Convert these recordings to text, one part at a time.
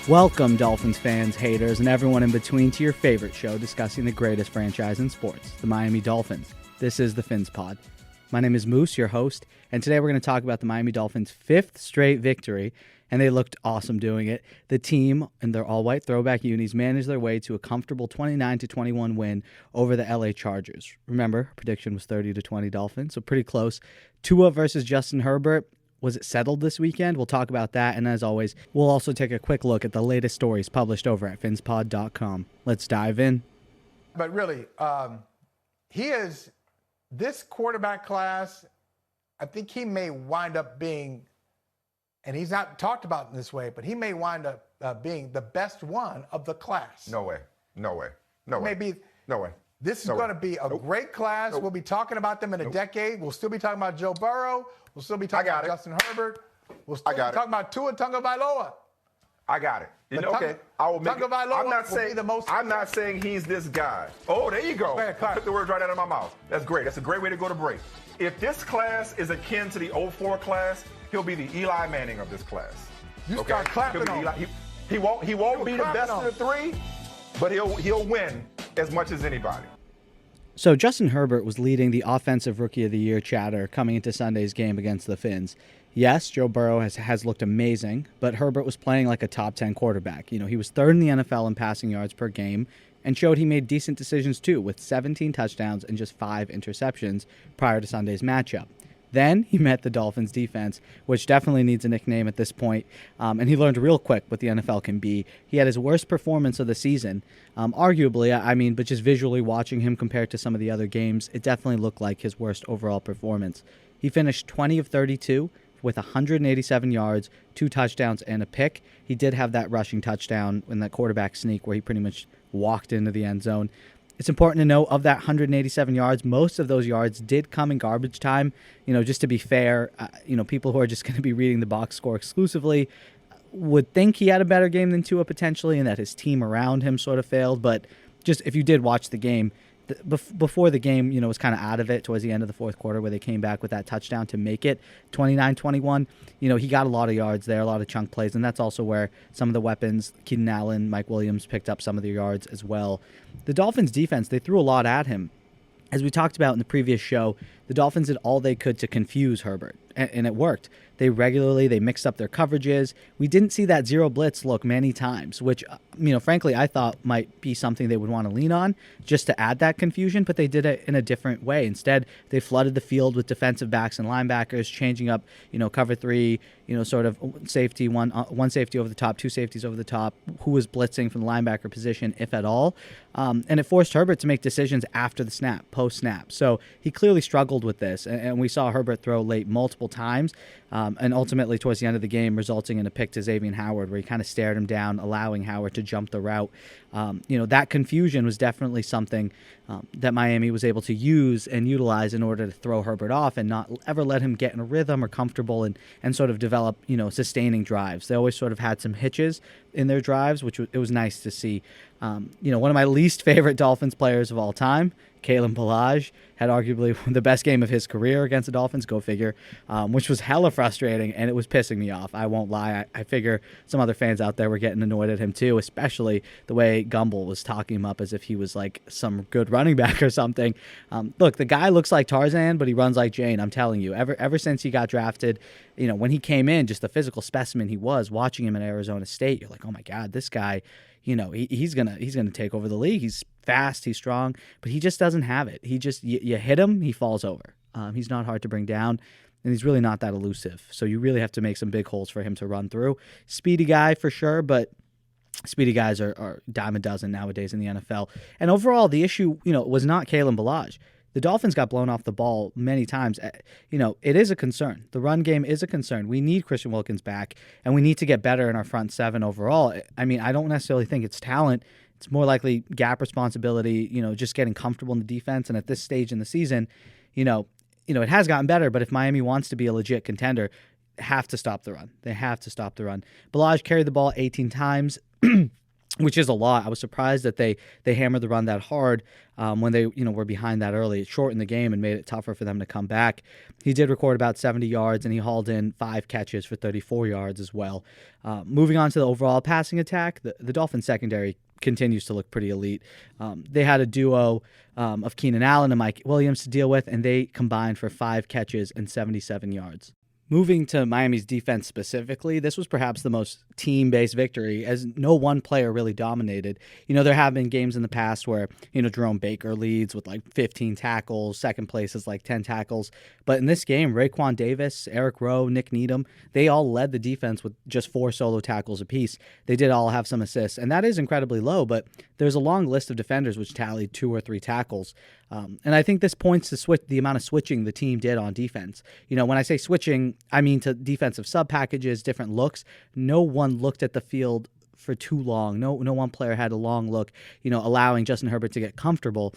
Welcome, Dolphins fans, haters, and everyone in between to your favorite show discussing the greatest franchise in sports, the Miami Dolphins. This is the PhinsPod. My name is Moose, your host, and today we're going to talk about the Miami Dolphins' fifth straight victory, and they looked awesome doing it. The team, in their all-white throwback unis, managed their way to a comfortable 29-21 win over the LA Chargers. Remember, prediction was 30-20 Dolphins, so pretty close. Tua versus Justin Herbert. Was it settled this weekend? We'll talk about that, and as always, we'll also take a quick look at the latest stories published over at PhinsPod.com. Let's dive in. But really, this quarterback class, I think he may wind up being, and he's not talked about in this way, but he may wind up being the best one of the class. No way. This is going to be a great class. We'll be talking about them in a decade. We'll still be talking about Joe Burrow. We'll still be talking about Justin Herbert. We'll still be talking about Tua Tagovailoa. I got it. Okay. I will make it. I'm not saying he's this guy. Oh, there you go. I took the words right out of my mouth. That's great. That's a great way to go to break. If this class is akin to the 04 class, he'll be the Eli Manning of this class. Start clapping on him. He won't be the best of the three, but he'll win as much as anybody. So Justin Herbert was leading the Offensive Rookie of the Year chatter coming into Sunday's game against the Fins. Yes, Joe Burrow has looked amazing, but Herbert was playing like a top 10 quarterback. He was third in the NFL in passing yards per game and showed he made decent decisions too, with 17 touchdowns and just 5 interceptions prior to Sunday's matchup. Then he met the Dolphins defense, which definitely needs a nickname at this point, and he learned real quick what the NFL can be. He had his worst performance of the season, arguably, but just visually watching him compared to some of the other games, it definitely looked like his worst overall performance. He finished 20 of 32 with 187 yards, 2 touchdowns, and a pick. He did have that rushing touchdown in that quarterback sneak where he pretty much walked into the end zone. It's important to note, of that 187 yards, most of those yards did come in garbage time. Just to be fair, people who are just going to be reading the box score exclusively would think he had a better game than Tua potentially and that his team around him sort of failed. But just if you did watch the game, before the game, was kind of out of it towards the end of the fourth quarter where they came back with that touchdown to make it 29-21. He got a lot of yards there, a lot of chunk plays, and that's also where some of the weapons, Keenan Allen, Mike Williams, picked up some of the yards as well. The Dolphins defense, they threw a lot at him. As we talked about in the previous show, the Dolphins did all they could to confuse Herbert, and it worked. They mixed up their coverages. We didn't see that zero blitz look many times, which, frankly, I thought might be something they would want to lean on just to add that confusion, but they did it in a different way. Instead, they flooded the field with defensive backs and linebackers, changing up, cover three, sort of safety, one safety over the top, 2 safeties over the top, who was blitzing from the linebacker position, if at all. And it forced Herbert to make decisions after the snap, post-snap. So he clearly struggled with this, and we saw Herbert throw late multiple times, and ultimately towards the end of the game resulting in a pick to Xavier Howard where he kind of stared him down, allowing Howard to jump the route. That confusion was definitely something that Miami was able to use and utilize in order to throw Herbert off and not ever let him get in a rhythm or comfortable and sort of develop, sustaining drives. They always sort of had some hitches in their drives, which it was nice to see. One of my least favorite Dolphins players of all time, Kalen Ballage, had arguably the best game of his career against the Dolphins, go figure, which was hella frustrating, and it was pissing me off. I won't lie. I figure some other fans out there were getting annoyed at him too, especially the way Gumbel was talking him up as if he was like some good running back or something. Look, the guy looks like Tarzan, but he runs like Jane, I'm telling you. Ever since he got drafted, when he came in, just the physical specimen he was, watching him at Arizona State, you're like, oh my God, this guy, he's gonna take over the league. He's fast, he's strong, but he just doesn't have it. He just you hit him, he falls over. He's not hard to bring down, and he's really not that elusive. So you really have to make some big holes for him to run through. Speedy guy for sure, but speedy guys are dime a dozen nowadays in the NFL. And overall, the issue was not Kalen Ballage. The Dolphins got blown off the ball many times. It is a concern. The run game is a concern. We need Christian Wilkins back, and we need to get better in our front seven overall. I don't necessarily think it's talent. It's more likely gap responsibility, just getting comfortable in the defense. And at this stage in the season, it has gotten better. But if Miami wants to be a legit contender, have to stop the run. They have to stop the run. Ballage carried the ball 18 times. which is a lot. I was surprised that they hammered the run that hard when they were behind that early. It shortened the game and made it tougher for them to come back. He did record about 70 yards, and he hauled in 5 catches for 34 yards as well. Moving on to the overall passing attack, the Dolphins secondary continues to look pretty elite. They had a duo of Keenan Allen and Mike Williams to deal with, and they combined for 5 catches and 77 yards. Moving to Miami's defense specifically, this was perhaps the most team-based victory, as no one player really dominated. There have been games in the past where, Jerome Baker leads with like 15 tackles, second place is like 10 tackles. But in this game, Raekwon Davis, Eric Rowe, Nick Needham, they all led the defense with just 4 solo tackles apiece. They did all have some assists, and that is incredibly low, but there's a long list of defenders which tallied 2 or 3 tackles. And I think this points to the amount of switching the team did on defense. When I say switching, I mean to defensive sub packages, different looks. No one looked at the field for too long. No one player had a long look, allowing Justin Herbert to get comfortable.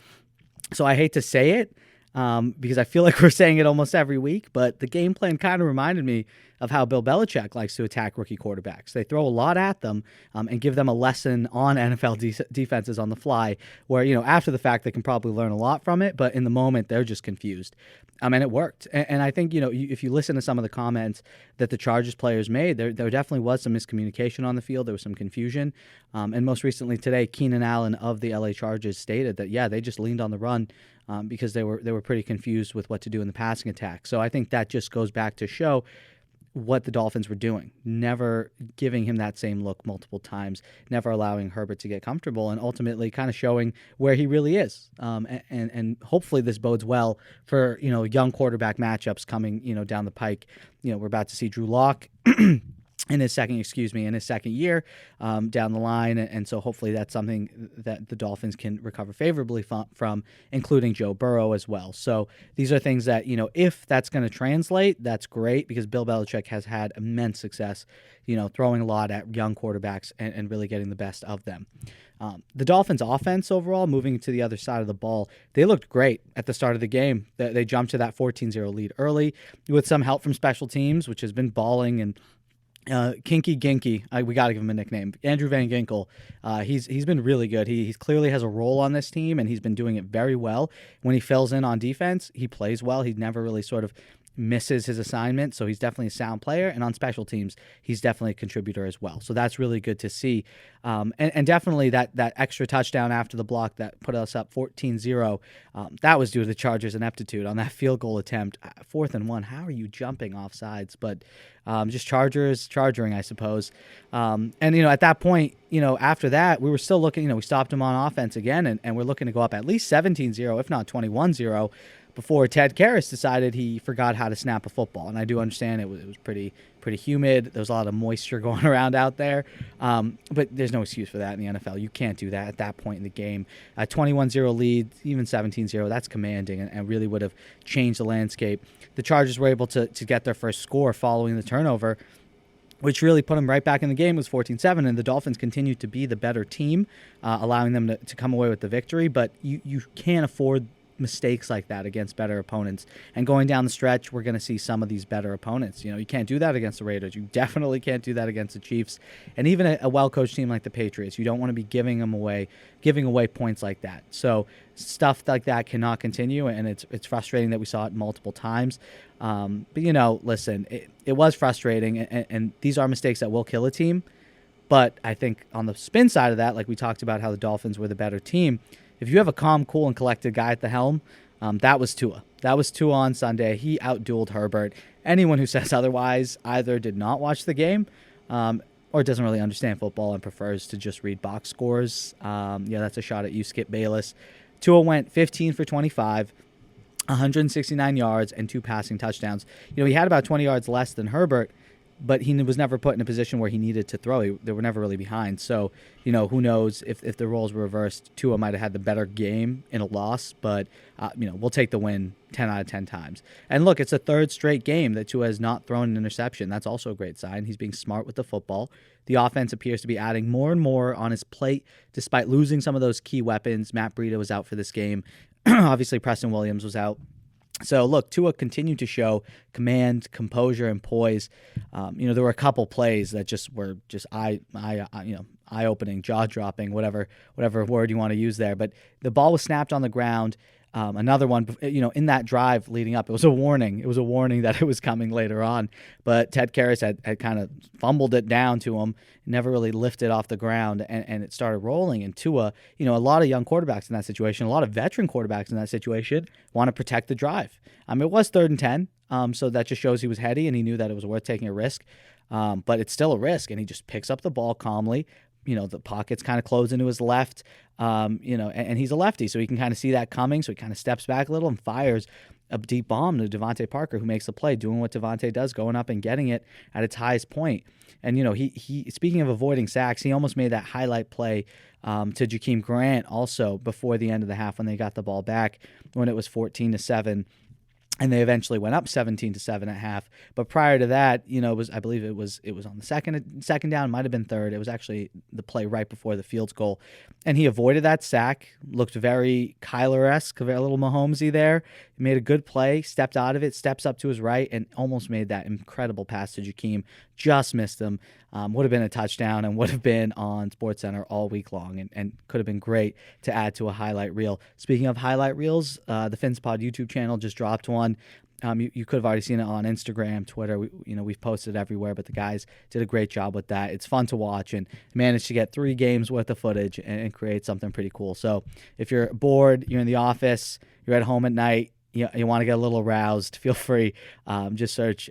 So I hate to say it because I feel like we're saying it almost every week, but the game plan kind of reminded me of how Bill Belichick likes to attack rookie quarterbacks. They throw a lot at them and give them a lesson on NFL defenses on the fly where, after the fact, they can probably learn a lot from it, but in the moment, they're just confused. And it worked. And I think, if you listen to some of the comments that the Chargers players made, there definitely was some miscommunication on the field. There was some confusion. And most recently today, Keenan Allen of the LA Chargers stated that, they just leaned on the run because they were pretty confused with what to do in the passing attack. So I think that just goes back to show what the Dolphins were doing, never giving him that same look multiple times, never allowing Herbert to get comfortable, and ultimately kind of showing where he really is. And hopefully this bodes well for, young quarterback matchups coming, down the pike. We're about to see Drew Lock in his second year down the line. And so hopefully that's something that the Dolphins can recover favorably from, including Joe Burrow as well. So these are things that, if that's going to translate, that's great because Bill Belichick has had immense success, throwing a lot at young quarterbacks and really getting the best of them. The Dolphins offense overall, moving to the other side of the ball, they looked great at the start of the game. They jumped to that 14-0 lead early with some help from special teams, which has been balling, and Kinky Ginky, we got to give him a nickname. Andrew Van Ginkel, he's been really good. He clearly has a role on this team, and he's been doing it very well. When he fills in on defense, he plays well. He never really sort of misses his assignment, so he's definitely a sound player. And on special teams, he's definitely a contributor as well. So that's really good to see. And definitely that extra touchdown after the block that put us up 14-0, that was due to the Chargers' ineptitude on that field goal attempt. 4th and 1, how are you jumping off sides? But just charging, I suppose. And, at that point, after that, we were still looking, we stopped him on offense again, and we're looking to go up at least 17-0, if not 21-0, before Ted Karras decided he forgot how to snap a football. And I do understand it was pretty humid. There was a lot of moisture going around out there. But there's no excuse for that in the NFL. You can't do that at that point in the game. A 21-0 lead, even 17-0, that's commanding and really would have changed the landscape. The Chargers were able to get their first score following the turnover, which really put them right back in the game. It was 14-7, and the Dolphins continued to be the better team, allowing them to come away with the victory. But you can't afford mistakes like that against better opponents. And going down the stretch, we're going to see some of these better opponents. You can't do that against the Raiders. You definitely can't do that against the Chiefs. And even a well-coached team like the Patriots, you don't want to be giving away points like that. So stuff like that cannot continue, and it's frustrating that we saw it multiple times. But, listen, it was frustrating, and these are mistakes that will kill a team. But I think on the spin side of that, like we talked about how the Dolphins were the better team, if you have a calm, cool, and collected guy at the helm, that was Tua. That was Tua on Sunday. He outdueled Herbert. Anyone who says otherwise either did not watch the game or doesn't really understand football and prefers to just read box scores. That's a shot at you, Skip Bayless. Tua went 15 for 25, 169 yards, and 2 passing touchdowns. He had about 20 yards less than Herbert, but he was never put in a position where he needed to throw. They were never really behind. So, who knows if the roles were reversed, Tua might have had the better game in a loss, but, we'll take the win 10 out of 10 times. And look, it's a 3rd straight game that Tua has not thrown an interception. That's also a great sign. He's being smart with the football. The offense appears to be adding more and more on his plate, despite losing some of those key weapons. Matt Breida was out for this game. Obviously, Preston Williams was out. So look, Tua continued to show command, composure, and poise. There were a couple plays that were eye-opening, jaw-dropping, whatever word you want to use there. But the ball was snapped on the ground. Another one, in that drive leading up, it was a warning. It was a warning that it was coming later on. But Ted Karras had kind of fumbled it down to him, never really lifted off the ground, and it started rolling. And Tua, a lot of young quarterbacks in that situation, a lot of veteran quarterbacks in that situation want to protect the drive. It was 3rd and 10, so that just shows he was heady and he knew that it was worth taking a risk. But it's still a risk, and he just picks up the ball calmly. The pockets kind of close into his left, and he's a lefty, so he can kind of see that coming. So he kind of steps back a little and fires a deep bomb to Devontae Parker, who makes the play, doing what Devontae does, going up and getting it at its highest point. And, he speaking of avoiding sacks, he almost made that highlight play to Jakeem Grant also before the end of the half when they got the ball back, when it was 14-7. And they eventually went up 17-7 at half. But prior to that, I believe it was on the second down, might have been third. It was actually the play right before the Fields goal. And he avoided that sack, looked very Kyler-esque, a little Mahomesy there. He made a good play, stepped out of it, steps up to his right, and almost made that incredible pass to Jakeem. Just missed him. Would have been a touchdown and would have been on SportsCenter all week long, and could have been great to add to a highlight reel. Speaking of highlight reels, the PhinsPod YouTube channel just dropped one. You could have already seen it on Instagram, Twitter. We've posted it everywhere, but the guys did a great job with that. It's fun to watch and managed to get 3 games worth of footage and create something pretty cool. So if you're bored, you're in the office, you're at home at night, you want to get a little aroused, feel free. Just search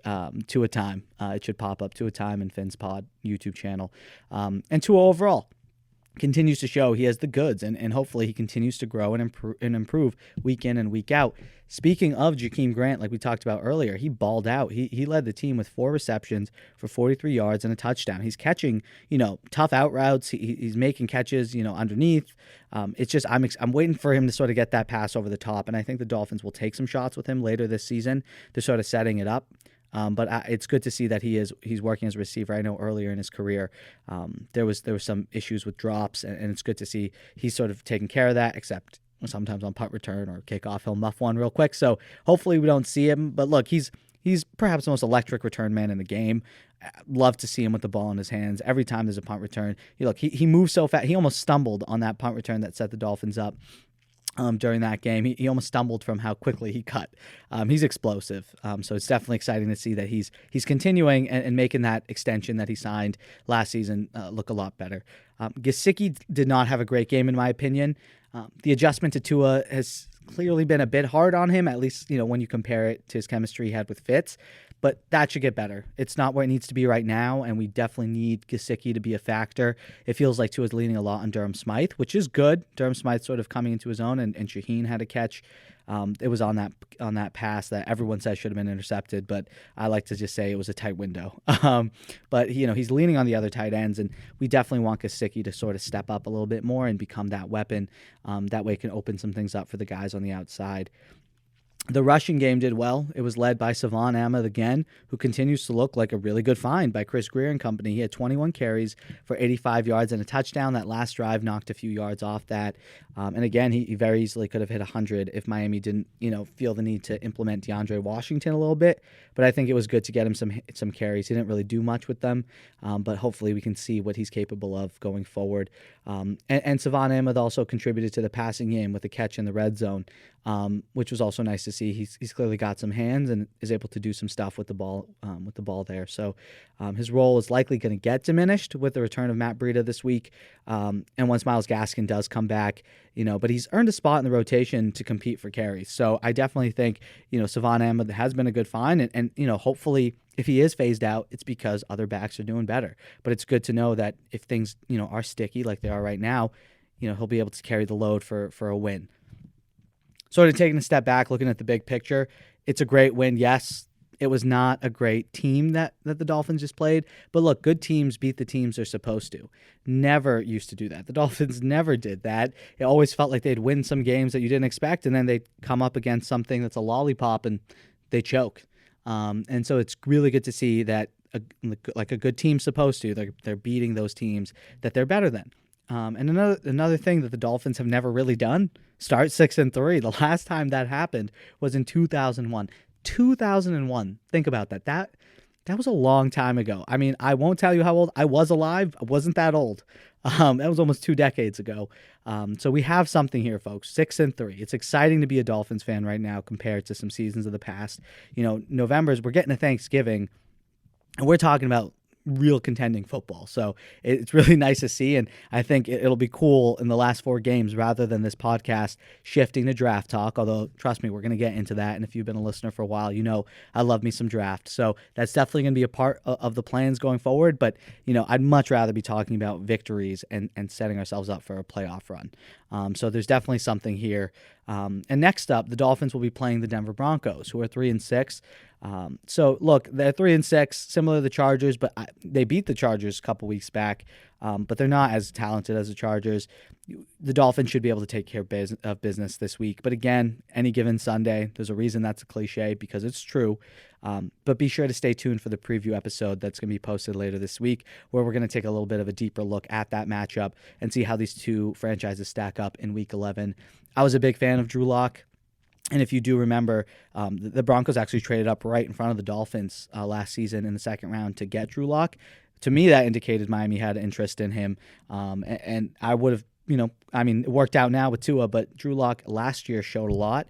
Tua Time. It should pop up, Tua Time and PhinsPod YouTube channel. And Tua overall continues to show he has the goods, and hopefully he continues to grow and improve week in and week out. Speaking of Jakeem Grant, like we talked about earlier, he balled out. He led the team with 4 receptions for 43 yards and a touchdown. He's catching, tough out routes. He's making catches, underneath. It's just I'm waiting for him to sort of get that pass over the top, and I think the Dolphins will take some shots with him later this season to sort of setting it up. But it's good to see that he's working as a receiver. I know earlier in his career there was some issues with drops, and it's good to see he's sort of taking care of that, except sometimes on punt return or kickoff he'll muff one real quick. So hopefully we don't see him. But look, he's perhaps the most electric return man in the game. Love to see him with the ball in his hands every time there's a punt return. He moves so fast. He almost stumbled on that punt return that set the Dolphins up. During that game, he almost stumbled from how quickly he cut. He's explosive, so it's definitely exciting to see that he's continuing and making that extension that he signed last season look a lot better. Gesicki did not have a great game, in my opinion. The adjustment to Tua has clearly been a bit hard on him, at least when you compare it to his chemistry he had with Fitz. But that should get better. It's not where it needs to be right now, and we definitely need Gesicki to be a factor. It feels like Tua's leaning a lot on Durham Smythe, which is good. Durham Smythe sort of coming into his own, and Shaheen had a catch. It was on that pass that everyone says should have been intercepted, but I like to just say it was a tight window. But he's leaning on the other tight ends, and we definitely want Gesicki to sort of step up a little bit more and become that weapon. That way it can open some things up for the guys on the outside. The rushing game did well. It was led by Savon Ahmed again, who continues to look like a really good find by Chris Greer and company. He had 21 carries for 85 yards and a touchdown. That last drive knocked a few yards off that. And again, he very easily could have hit 100 if Miami didn't, feel the need to implement DeAndre Washington a little bit. But I think it was good to get him some carries. He didn't really do much with them, but hopefully we can see what he's capable of going forward. And Savon Ahmed also contributed to the passing game with a catch in the red zone, which was also nice to see. He's clearly got some hands and is able to do some stuff with the ball there. So his role is likely going to get diminished with the return of Matt Breida this week, and once Myles Gaskin does come back, but he's earned a spot in the rotation to compete for carries. So I definitely think Savon Ahmed has been a good find, and hopefully if he is phased out, it's because other backs are doing better. But it's good to know that if things are sticky like they are right now, he'll be able to carry the load for a win. Sort of taking a step back, looking at the big picture, it's a great win. Yes, it was not a great team that the Dolphins just played. But look, good teams beat the teams they're supposed to. Never used to do that. The Dolphins never did that. It always felt like they'd win some games that you didn't expect, and then they'd come up against something that's a lollipop and they choke. And so it's really good to see that like a good team's supposed to, they're beating those teams that they're better than. And another thing that the Dolphins have never really done, start 6-3. The last time that happened was in 2001. 2001. Think about that. That was a long time ago. I mean, I won't tell you how old I was alive. I wasn't that old. That was almost 2 decades ago. So we have something here, folks. 6-3. It's exciting to be a Dolphins fan right now compared to some seasons of the past. We're getting to Thanksgiving, and we're talking about real contending football. So it's really nice to see, and I think it'll be cool in the last 4 games rather than this podcast shifting to draft talk, although trust me, we're going to get into that, and if you've been a listener for a while, I love me some draft. So that's definitely going to be a part of the plans going forward, but I'd much rather be talking about victories and setting ourselves up for a playoff run. So there's definitely something here. And next up, the Dolphins will be playing the Denver Broncos, who are 3-6. So look, they're 3-6, similar to the Chargers, but they beat the Chargers a couple weeks back. But they're not as talented as the Chargers. The Dolphins should be able to take care of business this week. But again, any given Sunday, there's a reason that's a cliche because it's true. But be sure to stay tuned for the preview episode that's going to be posted later this week, where we're going to take a little bit of a deeper look at that matchup and see how these two franchises stack up in Week 11. I was a big fan of Drew Lock. And if you do remember, the Broncos actually traded up right in front of the Dolphins last season in the second round to get Drew Lock. To me, that indicated Miami had interest in him. And I would have, it worked out now with Tua, but Drew Lock last year showed a lot.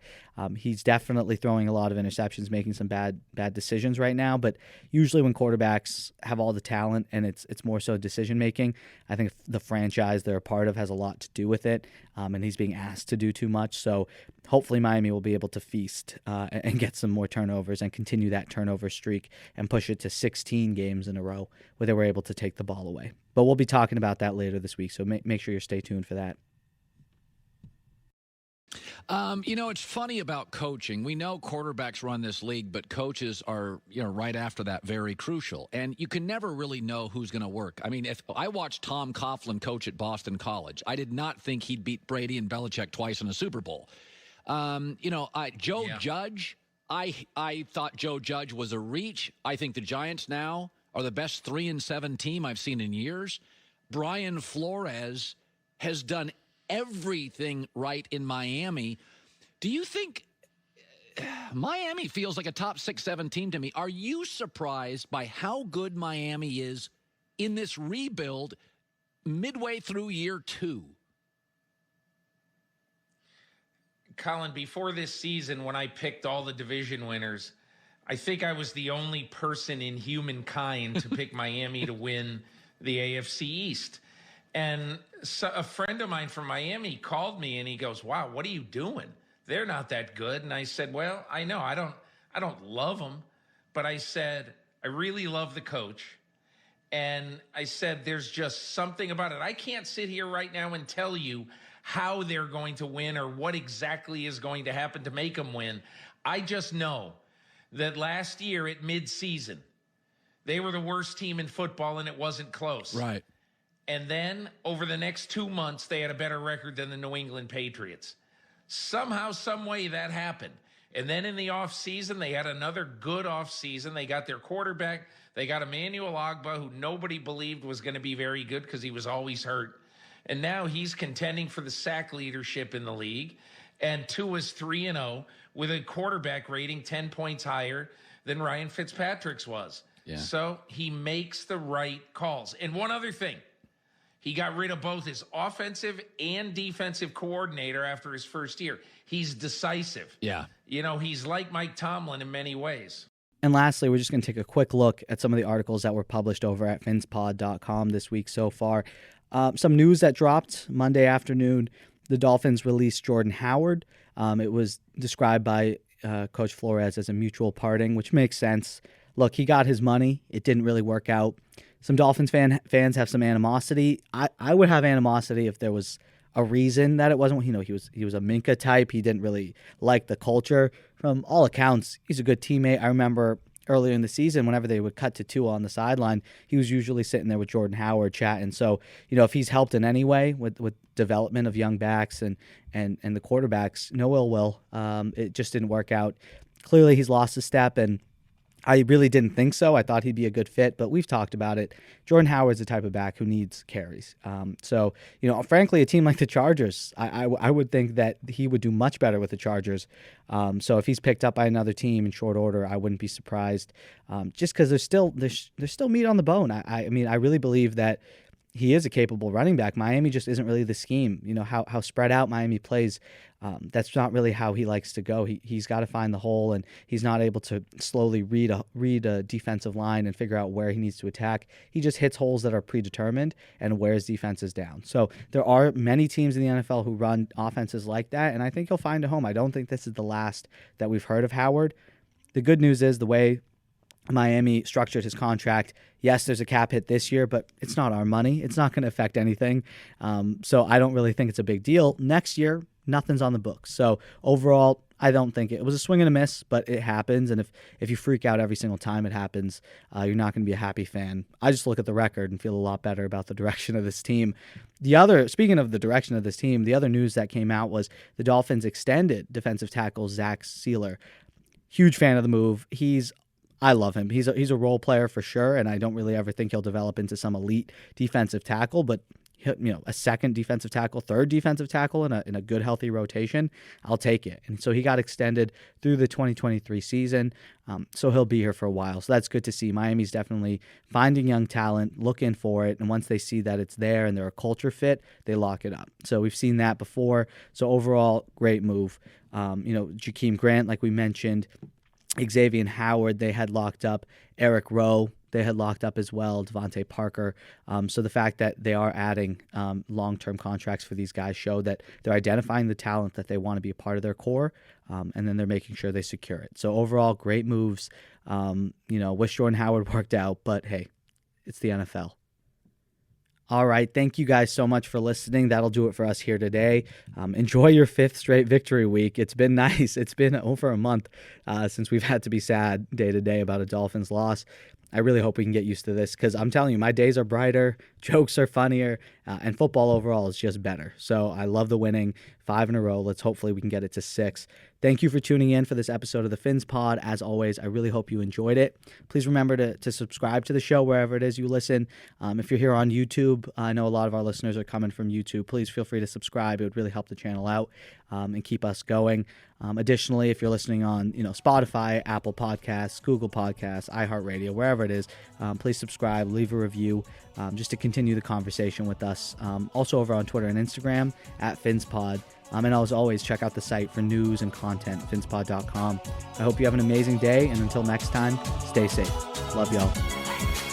He's definitely throwing a lot of interceptions, making some bad decisions right now. But usually when quarterbacks have all the talent and it's more so decision making, I think the franchise they're a part of has a lot to do with it. And he's being asked to do too much. So hopefully Miami will be able to feast and get some more turnovers and continue that turnover streak and push it to 16 games in a row where they were able to take the ball away. But we'll be talking about that later this week. So make sure you stay tuned for that. It's funny about coaching. We know quarterbacks run this league, but coaches are, right after that, very crucial. And you can never really know who's going to work. I mean, if I watched Tom Coughlin coach at Boston College, I did not think he'd beat Brady and Belichick twice in a Super Bowl. Judge, I thought Joe Judge was a reach. I think the Giants now are the best 3-7 team I've seen in years. Brian Flores has done everything right in Miami. Do you think Miami feels like a top 6-7 team to me? Are you surprised by how good Miami is in this rebuild midway through year 2? Colin, before this season, when I picked all the division winners, I think I was the only person in humankind to pick Miami to win the AFC East. And so a friend of mine from Miami called me and he goes, "Wow, what are you doing? They're not that good." And I said, "Well, I know I don't love them, but I said, I really love the coach. And I said, there's just something about it. I can't sit here right now and tell you how they're going to win or what exactly is going to happen to make them win. I just know that last year at midseason, they were the worst team in football and it wasn't close. Right. And then over the next 2 months, they had a better record than the New England Patriots. Somehow, some way that happened. And then in the offseason, they had another good offseason. They got their quarterback. They got Emmanuel Ogbah, who nobody believed was going to be very good because he was always hurt. And now he's contending for the sack leadership in the league. And Tua's 3-0 with a quarterback rating 10 points higher than Ryan Fitzpatrick's was. Yeah. So he makes the right calls. And one other thing. He got rid of both his offensive and defensive coordinator after his first year. He's decisive. Yeah. He's like Mike Tomlin in many ways. And lastly, we're just going to take a quick look at some of the articles that were published over at PhinsPod.com this week so far. Some news that dropped Monday afternoon. The Dolphins released Jordan Howard. It was described by Coach Flores as a mutual parting, which makes sense. Look, he got his money. It didn't really work out. Some Dolphins fans have some animosity. I would have animosity if there was a reason that it wasn't. He was a Minka type. He didn't really like the culture. From all accounts, he's a good teammate. I remember earlier in the season, whenever they would cut to Tua on the sideline, he was usually sitting there with Jordan Howard chatting. So, if he's helped in any way with development of young backs and the quarterbacks, no ill will. It just didn't work out. Clearly, he's lost a step, and I really didn't think so. I thought he'd be a good fit, but we've talked about it. Jordan Howard's the type of back who needs carries. So, frankly, a team like the Chargers, I would think that he would do much better with the Chargers. So if he's picked up by another team in short order, I wouldn't be surprised. Just because there's still meat on the bone. I mean, I really believe that he is a capable running back. Miami just isn't really the scheme. How spread out Miami plays. That's not really how he likes to go. He's got to find the hole, and he's not able to slowly read a defensive line and figure out where he needs to attack. He just hits holes that are predetermined and wears defenses down. So there are many teams in the NFL who run offenses like that, and I think he'll find a home. I don't think this is the last that we've heard of Howard. The good news is the way Miami structured his contract. Yes, there's a cap hit this year, but it's not our money. It's not going to affect anything. So I don't really think it's a big deal. Next year, nothing's on the books. So overall, I don't think it was a swing and a miss, but it happens. And if you freak out every single time it happens, you're not going to be a happy fan. I just look at the record and feel a lot better about the direction of this team. Speaking of the direction of this team, the other news that came out was the Dolphins extended defensive tackle Zach Sealer. Huge fan of the move. I love him. He's a role player for sure, and I don't really ever think he'll develop into some elite defensive tackle, but a second defensive tackle, third defensive tackle in a good, healthy rotation, I'll take it. And so he got extended through the 2023 season, so he'll be here for a while. So that's good to see. Miami's definitely finding young talent, looking for it, and once they see that it's there and they're a culture fit, they lock it up. So we've seen that before. So overall, great move. Jakeem Grant, like we mentioned, Xavier Howard, they had locked up. Eric Rowe, they had locked up as well. Devontae Parker. So the fact that they are adding long-term contracts for these guys show that they're identifying the talent that they want to be a part of their core, and then they're making sure they secure it. So overall, great moves. Wish Jordan Howard worked out, but hey, it's the NFL. All right. Thank you guys so much for listening. That'll do it for us here today. Enjoy your 5th straight victory week. It's been nice. It's been over a month since we've had to be sad day to day about a Dolphins loss. I really hope we can get used to this because I'm telling you, my days are brighter, jokes are funnier, and football overall is just better. So I love the winning 5 in a row. Hopefully we can get it to 6. Thank you for tuning in for this episode of the PhinsPod. As always, I really hope you enjoyed it. Please remember to subscribe to the show wherever it is you listen. If you're here on YouTube, I know a lot of our listeners are coming from YouTube. Please feel free to subscribe. It would really help the channel out and keep us going. Additionally, if you're listening on Spotify, Apple Podcasts, Google Podcasts, iHeartRadio, wherever it is, please subscribe, leave a review, just to continue the conversation with us. Also over on Twitter and Instagram at PhinsPod. And as always, check out the site for news and content, PhinsPod.com. I hope you have an amazing day, and until next time, stay safe. Love y'all.